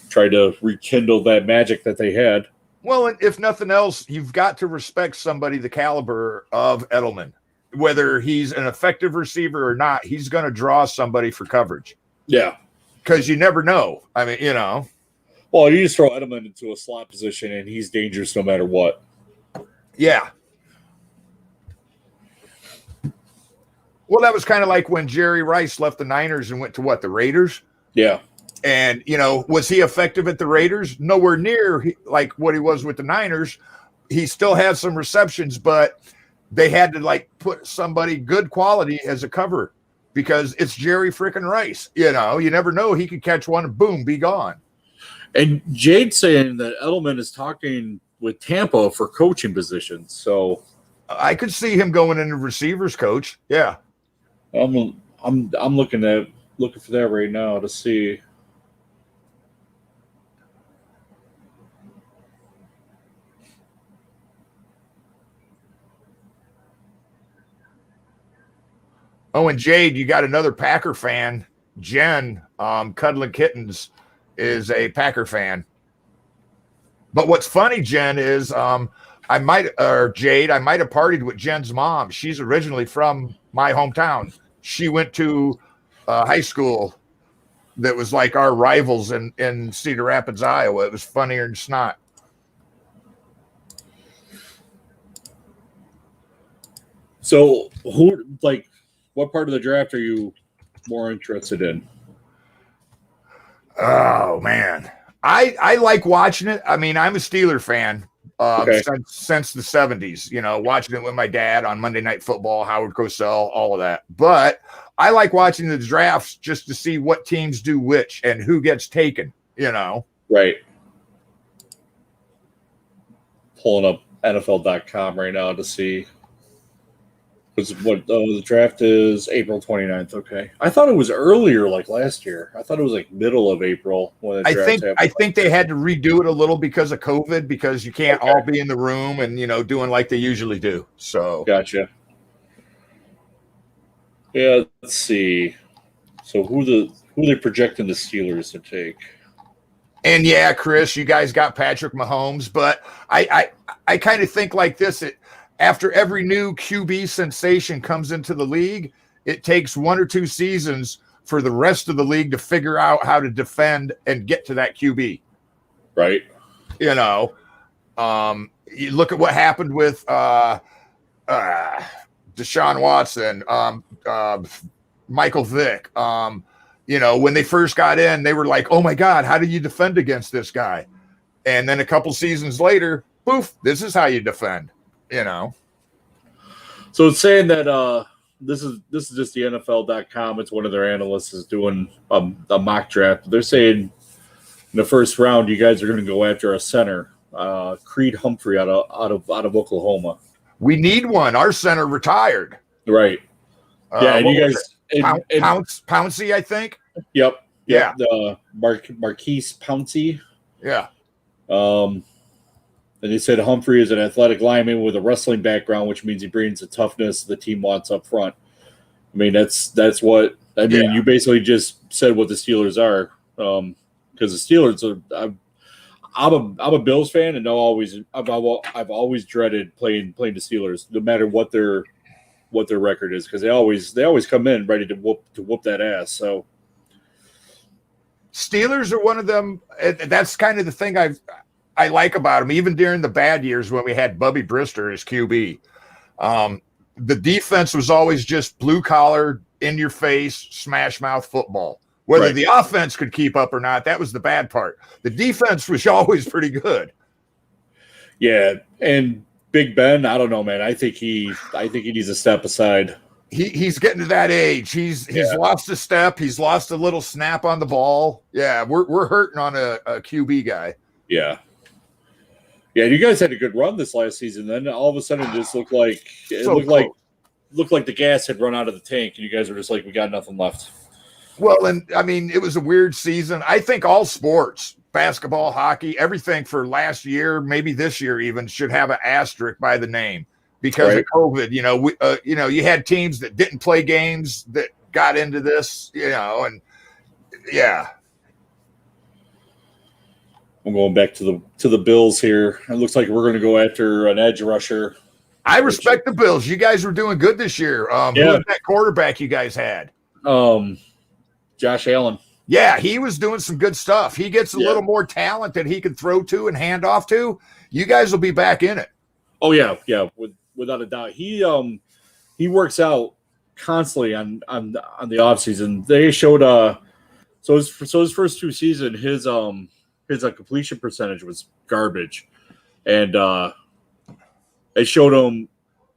try to rekindle that magic that they had. Well, and if nothing else, you've got to respect somebody the caliber of Edelman. Whether he's an effective receiver or not, he's going to draw somebody for coverage. Yeah. Because you never know. I mean, Well, you just throw Edelman into a slot position, and he's dangerous no matter what. Yeah. Well, that was kind of like when Jerry Rice left the Niners and went to the Raiders? Yeah. And, was he effective at the Raiders? Nowhere near like what he was with the Niners. He still had some receptions, but they had to put somebody good quality as a cover because it's Jerry freaking Rice. You never know. He could catch one and boom, be gone. And Jade's saying that Edelman is talking with Tampa for coaching positions. So I could see him going into receivers coach. Yeah. I'm looking for that right now to see. Oh, and Jade, you got another Packer fan. Jen, Cuddling Kittens, is a Packer fan. But what's funny, Jen, is Jade, I might have partied with Jen's mom. She's originally from my hometown. She went to high school that was like our rivals in Cedar Rapids, Iowa. It was funnier than snot. So what part of the draft are you more interested in? Oh man, I like watching it. I mean, I'm a Steeler fan since the 70s. You know, watching it with my dad on Monday Night Football, Howard Cosell, all of that. But I like watching the drafts just to see what teams do which and who gets taken. You know, right. Pulling up NFL.com right now to see. The draft is April 29th. Okay. I thought it was earlier, like last year. I thought it was like middle of April when the draft happened. I think they had to redo it a little because of COVID, because you can't all be in the room and, you know, doing like they usually do. So gotcha. Yeah, let's see. So who they projecting the Steelers to take? And yeah, Chris, you guys got Patrick Mahomes, but I kind of think like this. After every new QB sensation comes into the league, it takes 1 or 2 seasons for the rest of the league to figure out how to defend and get to that QB. Right. You know, you look at what happened with Deshaun Watson, Michael Vick. You know, when they first got in, they were like, oh my God, how do you defend against this guy? And then a couple seasons later, poof, this is how you defend. You know, so it's saying that this is just the NFL.com. It's one of their analysts is doing a mock draft. They're saying in the first round, you guys are going to go after a center, Creed Humphrey out of Oklahoma. We need one. Our center retired. Right. Yeah, and you guys Pouncey, I think. Yep. Yeah. Marquise Pouncey. Yeah. And they said Humphrey is an athletic lineman with a wrestling background, which means he brings the toughness the team wants up front. I mean, that's what I mean. Yeah. You basically just said what the Steelers are, because the Steelers are. I'm a Bills fan, and I've always dreaded playing the Steelers, no matter what their record is, because they always come in ready to whoop that ass. So Steelers are one of them. That's kind of the thing I like about him, even during the bad years when we had Bubby Brister as QB. The defense was always just blue collar, in your face, smash mouth football. Whether the offense could keep up or not, that was the bad part. The defense was always pretty good. Yeah, and Big Ben, I don't know, man. I think he needs a step aside. He's getting to that age. He's lost a step. He's lost a little snap on the ball. Yeah, we're hurting on a QB guy. Yeah. Yeah, you guys had a good run this last season. Then all of a sudden, it just looked like the gas had run out of the tank, and you guys were just like, we got nothing left. Well, and I mean, it was a weird season. I think all sports, basketball, hockey, everything for last year, maybe this year even, should have an asterisk by the name because of COVID. You know, you had teams that didn't play games that got into this. You know, and yeah. I'm going back to the Bills here. It looks like we're going to go after an edge rusher. I respect the Bills. You guys were doing good this year. Who was that quarterback you guys had? Josh Allen. Yeah, he was doing some good stuff. He gets a little more talent that he can throw to and hand off to. You guys will be back in it. Oh yeah, without a doubt. He works out constantly on the offseason. They showed so his first 2 seasons, his completion percentage was garbage, and they showed him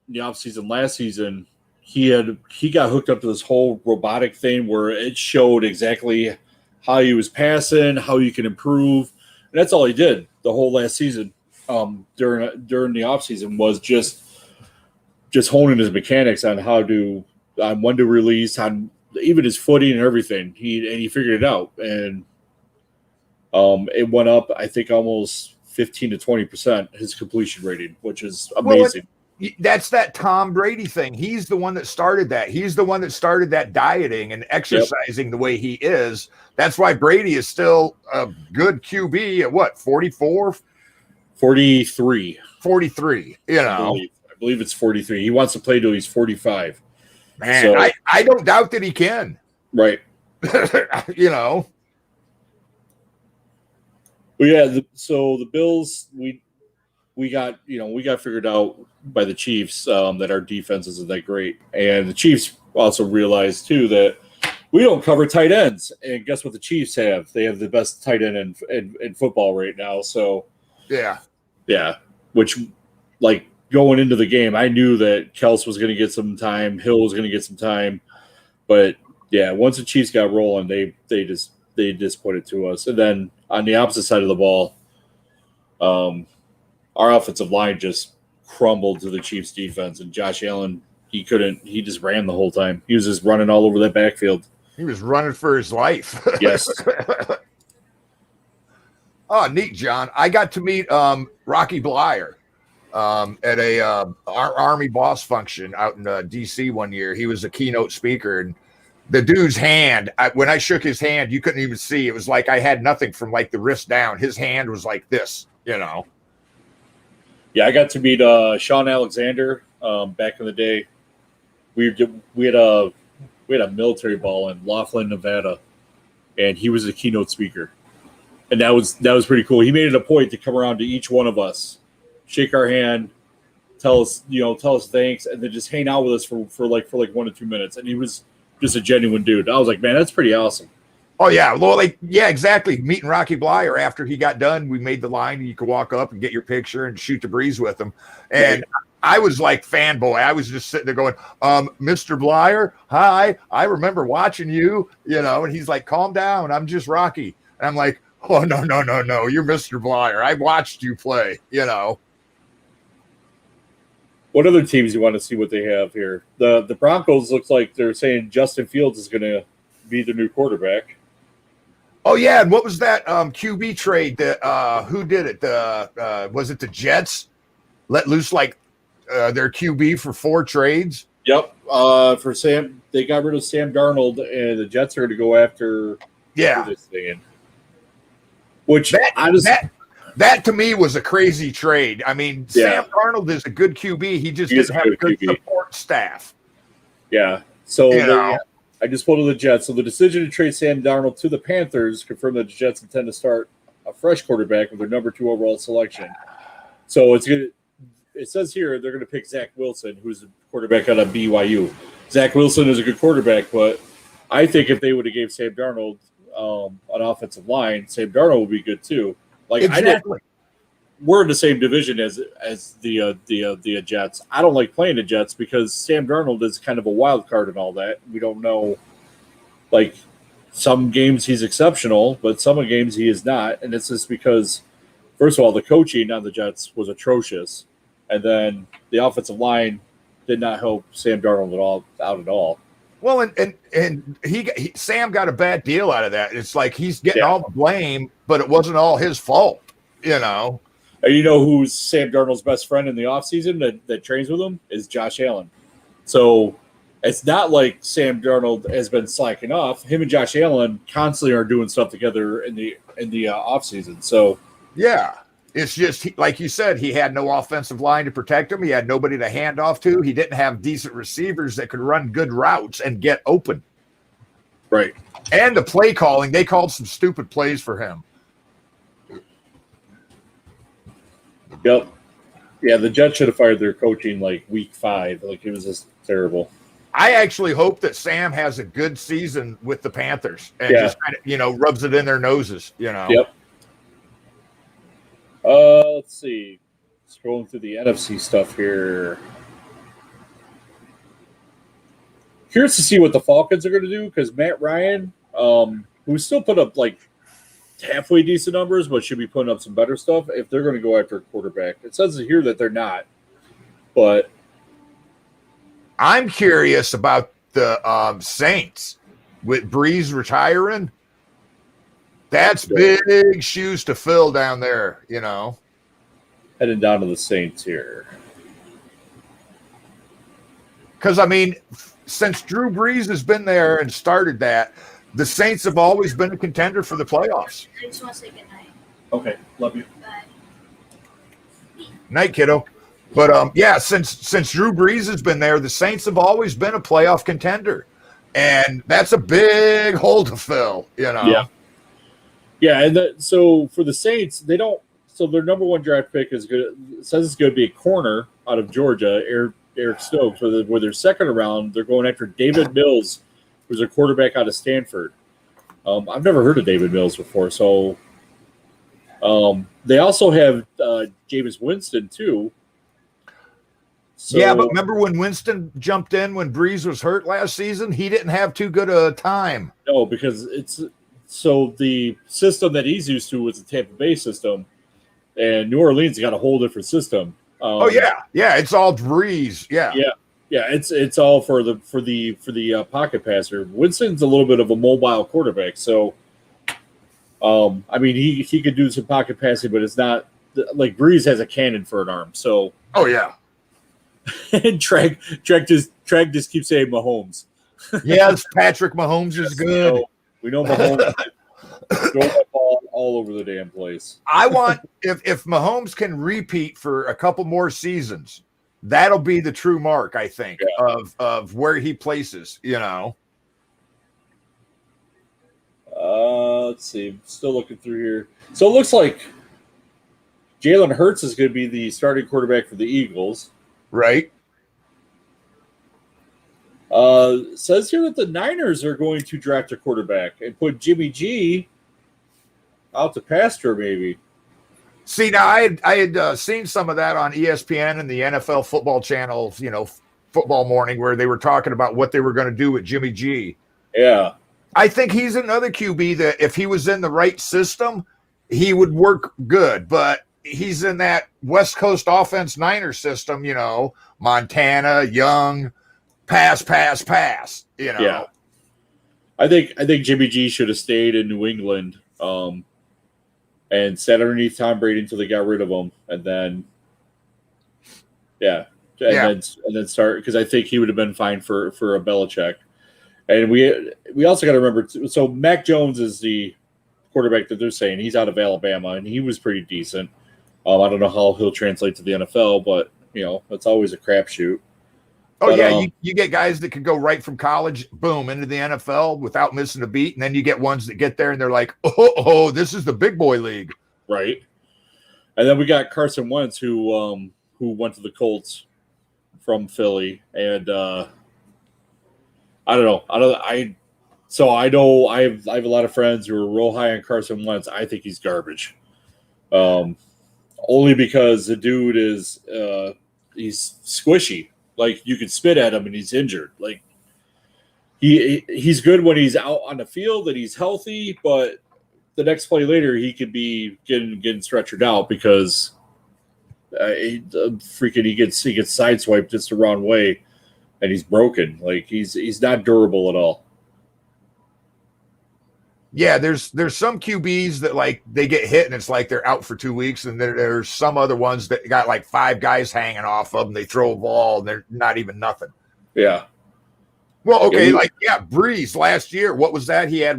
in the offseason last season. He got hooked up to this whole robotic thing where it showed exactly how he was passing, how you can improve, and that's all he did the whole last season. During the offseason was just honing his mechanics on when to release, on even his footing and everything. He figured it out, and it went up, I think, almost 15 to 20% his completion rating, which is amazing. Well, that's that Tom Brady thing. He's the one that started that. He's the one that started that dieting and exercising the way he is. That's why Brady is still a good QB at what, 44? 43. 43, you know. I believe it's 43. He wants to play till he's 45. Man, so, I don't doubt that he can. Right. You know. Well, yeah, so the Bills, we got figured out by the Chiefs that our defense isn't that great, and the Chiefs also realized too that we don't cover tight ends. And guess what the Chiefs have? They have the best tight end in football right now. So yeah, which like going into the game, I knew that Kels was going to get some time, Hill was going to get some time, but yeah, once the Chiefs got rolling, they just put it to us. And then on the opposite side of the ball, our offensive line just crumbled to the Chiefs defense, and Josh Allen, he just ran the whole time. He was just running all over that backfield. He was running for his life. Yes. Oh, neat, John. I got to meet Rocky Blyer at a our Army boss function out in D.C. one year. He was a keynote speaker, and the dude's hand, when I shook his hand, you couldn't even see. It was like I had nothing from like the wrist down. His hand was like this, you know. Yeah, I got to meet Sean Alexander back in the day. We had a military ball in Laughlin, Nevada, and he was a keynote speaker, and that was pretty cool. He made it a point to come around to each one of us, shake our hand, tell us thanks, and then just hang out with us for like 1 to 2 minutes. And he was just a genuine dude. I was like, man, that's pretty awesome. Oh, yeah. Well, exactly. Meeting Rocky Blyer after he got done, we made the line, and you could walk up and get your picture and shoot the breeze with him. And I was like fanboy. I was just sitting there going, Mr. Blyer, hi, I remember watching you, and he's like, calm down. I'm just Rocky. And I'm like, oh, no. You're Mr. Blyer. I watched you play, What other teams you want to see what they have here? The Broncos looks like they're saying Justin Fields is going to be the new quarterback. Oh, yeah. And what was that QB trade that who did it? Was it the Jets? Let loose like their QB for 4 trades? Yep. For Sam, they got rid of Sam Darnold, and the Jets are going to go after this thing. Which that to me was a crazy trade. I mean, Sam Darnold is a good QB. He just doesn't have a good support staff. Yeah. So I just pulled to the Jets. So the decision to trade Sam Darnold to the Panthers confirmed that the Jets intend to start a fresh quarterback with their number 2 overall selection. So it says here they're going to pick Zach Wilson, who's a quarterback out of BYU. Zach Wilson is a good quarterback, but I think if they would have gave Sam Darnold an offensive line, Sam Darnold would be good too. Like exactly. We're in the same division as the Jets. I don't like playing the Jets because Sam Darnold is kind of a wild card and all that. We don't know. Like some games he's exceptional, but some games he is not, and it's just because, first of all, the coaching on the Jets was atrocious, and then the offensive line did not help Sam Darnold at all. Well, and Sam got a bad deal out of that. It's like he's getting all the blame, but it wasn't all his fault, And you know who's Sam Darnold's best friend in the offseason that trains with him is Josh Allen. So it's not like Sam Darnold has been slacking off. Him and Josh Allen constantly are doing stuff together in the offseason. So yeah, it's just like you said, he had no offensive line to protect him. He had nobody to hand off to. He didn't have decent receivers that could run good routes and get open. Right. And the play calling, they called some stupid plays for him. Yep. Yeah, the Jets should have fired their coaching like week 5. Like, it was just terrible. I actually hope that Sam has a good season with the Panthers and just kind of, rubs it in their noses, Yep. Let's see. Scrolling through the NFC stuff here. Curious to see what the Falcons are going to do because Matt Ryan, who still put up like halfway decent numbers, but should be putting up some better stuff if they're going to go after a quarterback. It says here that they're not, but I'm curious about the Saints with Breeze retiring. That's big shoes to fill down there, Heading down to the Saints here. Because, I mean, since Drew Brees has been there and started that, the Saints have always been a contender for the playoffs. I just want to say good night. Okay, love you. Bye. Night, kiddo. But, since Drew Brees has been there, the Saints have always been a playoff contender. And that's a big hole to fill, Yeah. Yeah, and so for the Saints, they don't – so their number one draft pick is good. It says it's going to be a corner out of Georgia, Eric Stokes. With their second round, they're going after David Mills, who's a quarterback out of Stanford. I've never heard of David Mills before. So they also have Jameis Winston too. So, yeah, but remember when Winston jumped in when Breeze was hurt last season? He didn't have too good a time. No, because so the system that he's used to was the Tampa Bay system, and New Orleans got a whole different system. It's all Breeze. Yeah. It's all for the pocket passer. Winston's a little bit of a mobile quarterback, so I mean he could do some pocket passing, but it's not like Breeze has a cannon for an arm. So and Treg just keeps saying Mahomes. Yes, Patrick Mahomes is good. We know Mahomes throw that ball all over the damn place. I want if Mahomes can repeat for a couple more seasons, that'll be the true mark, I think, of where he places, you know. Let's see. Still looking through here. So it looks like Jalen Hurts is going to be the starting quarterback for the Eagles. Right. Says here that the Niners are going to draft a quarterback and put Jimmy G out to pasture, maybe. See, now I had seen some of that on ESPN and the NFL football channel, you know, Football Morning, where they were talking about what they were going to do with Jimmy G. Yeah. I think he's another QB that if he was in the right system, he would work good, but he's in that West Coast offense Niner system, you know, Montana, Young, pass, you know. Yeah. I think Jimmy G should have stayed in New England and sat underneath Tom Brady until they got rid of him, and then then start, because I think he would have been fine for a Belichick. And we also got to remember, so Mac Jones is the quarterback that they're saying. He's out of Alabama, and he was pretty decent. I don't know how he'll translate to the NFL, but, you know, it's always a crapshoot. You get guys that could go right from college, boom, into the NFL without missing a beat, and then you get ones that get there and they're like, oh, this is the big boy league. Right. And then we got Carson Wentz, who went to the Colts from Philly, and I don't know. I know I have a lot of friends who are real high on Carson Wentz. I think he's garbage. Only because the dude is he's squishy. Like, you could spit at him and he's injured. Like, he's good when he's out on the field and he's healthy, but the next play later he could be getting stretchered out because he gets sideswiped just the wrong way and he's broken. Like, he's not durable at all. Yeah, there's some QBs that, like, they get hit and it's like they're out for 2 weeks, and there's some other ones that got like 5 guys hanging off of them. They throw a ball and they're not even nothing. Yeah. Well, okay, Breeze last year, what was that? He had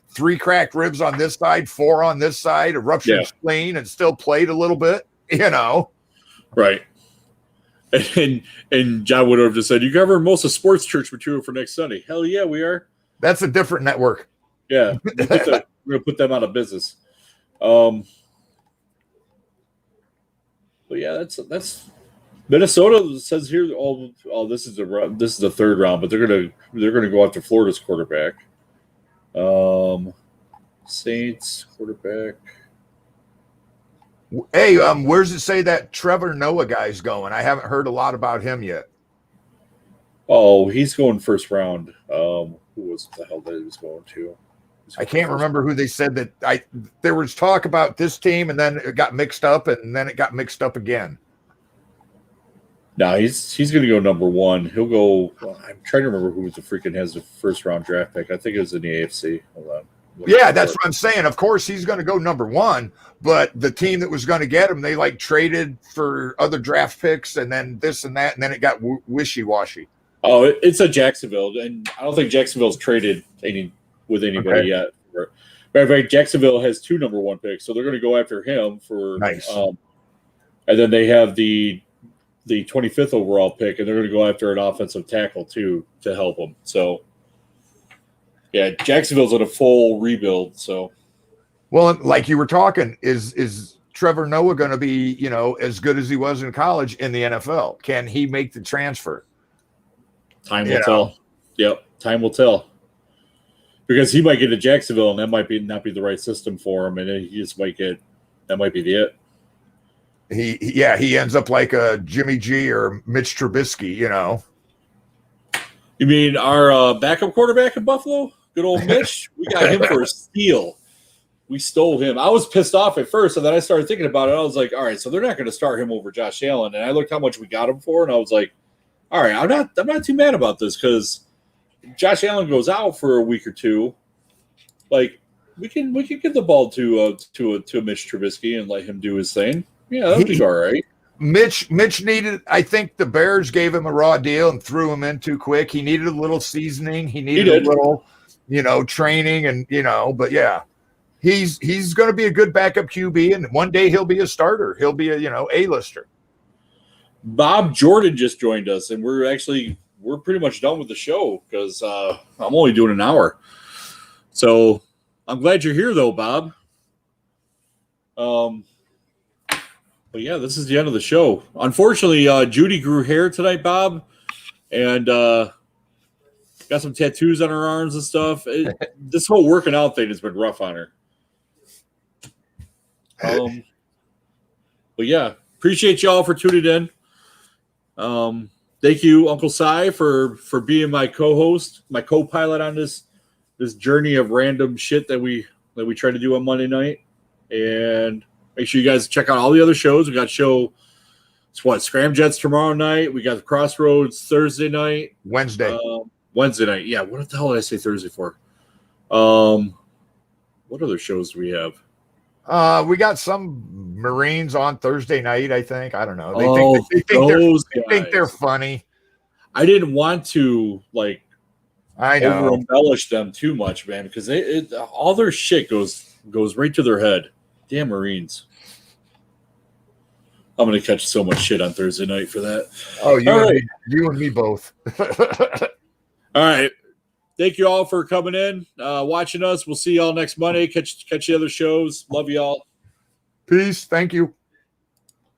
3 cracked ribs on this side, 4 on this side, a ruptured spleen, and still played a little bit, you know. Right. And John Woodruff just said, "You cover most of sports church material for next Sunday." Hell yeah, we are. That's a different network. Yeah, we're going to put them out of business. But yeah, that's Minnesota says here. This is the third round, but they're gonna go after Florida's quarterback. Saints quarterback. Hey, where's it say that Trevor Noah guy's going? I haven't heard a lot about him yet. Oh, he's going first round. Who was the hell that he was going to? I can't remember who they said that. There was talk about this team, and then it got mixed up, and then it got mixed up again. No, he's going to go number 1. He'll go. Well, I'm trying to remember who was the freaking has the first round draft pick. I think it was in the AFC. Hold on. Yeah, that's what I'm saying. Of course, he's going to go number 1, but the team that was going to get him, they like traded for other draft picks, and then this and that, and then it got wishy-washy. Oh, it's a Jacksonville, and I don't think Jacksonville's traded with anybody yet. Matter of fact, Jacksonville has 2 number 1 picks, so they're going to go after him for nice. And then they have the 25th overall pick, and they're going to go after an offensive tackle too to help them. So, yeah, Jacksonville's in a full rebuild. So, well, like you were talking, is Trevor Noah going to be, as good as he was in college in the NFL? Can he make the transfer? Time will tell. Yep, time will tell. Because he might get to Jacksonville, and that might not be the right system for him, and he just might get that might be it. He ends up like a Jimmy G or Mitch Trubisky, You mean our backup quarterback in Buffalo? Good old Mitch? We got him for a steal. We stole him. I was pissed off at first, and then I started thinking about it. I was like, all right, so they're not going to start him over Josh Allen. And I looked how much we got him for, and I was like, all right, I'm not too mad about this because Josh Allen goes out for a week or two. Like, we can give the ball to Mitch Trubisky and let him do his thing. Yeah, that'll be all right. Mitch needed, I think the Bears gave him a raw deal and threw him in too quick. He needed a little seasoning. He needed a little, training and, but yeah, he's going to be a good backup QB. And one day he'll be a starter. He'll be a, A-lister. Bob Jordan just joined us, and we're pretty much done with the show because I'm only doing an hour. So I'm glad you're here though, Bob. But yeah, this is the end of the show. Unfortunately, Judy grew hair tonight, Bob, and got some tattoos on her arms and stuff. This whole working out thing has been rough on her. But yeah, appreciate y'all for tuning in. Thank you, Uncle Si, for being my co-host, my co-pilot on this journey of random shit that we try to do on Monday night. And make sure you guys check out all the other shows. We got Scram Jets tomorrow night. We got the Crossroads Thursday night. Wednesday night. Yeah, what the hell did I say Thursday for? What other shows do we have? We got some Marines on Thursday night, I think. I don't know. They think they're funny. I didn't want to I know over embellish them too much, man, because all their shit goes right to their head. Damn Marines. I'm going to catch so much shit on Thursday night for that. Oh, you and me both. All right. Thank you all for coming in, watching us. We'll see y'all next Monday. Catch the other shows. Love y'all. Peace. Thank you.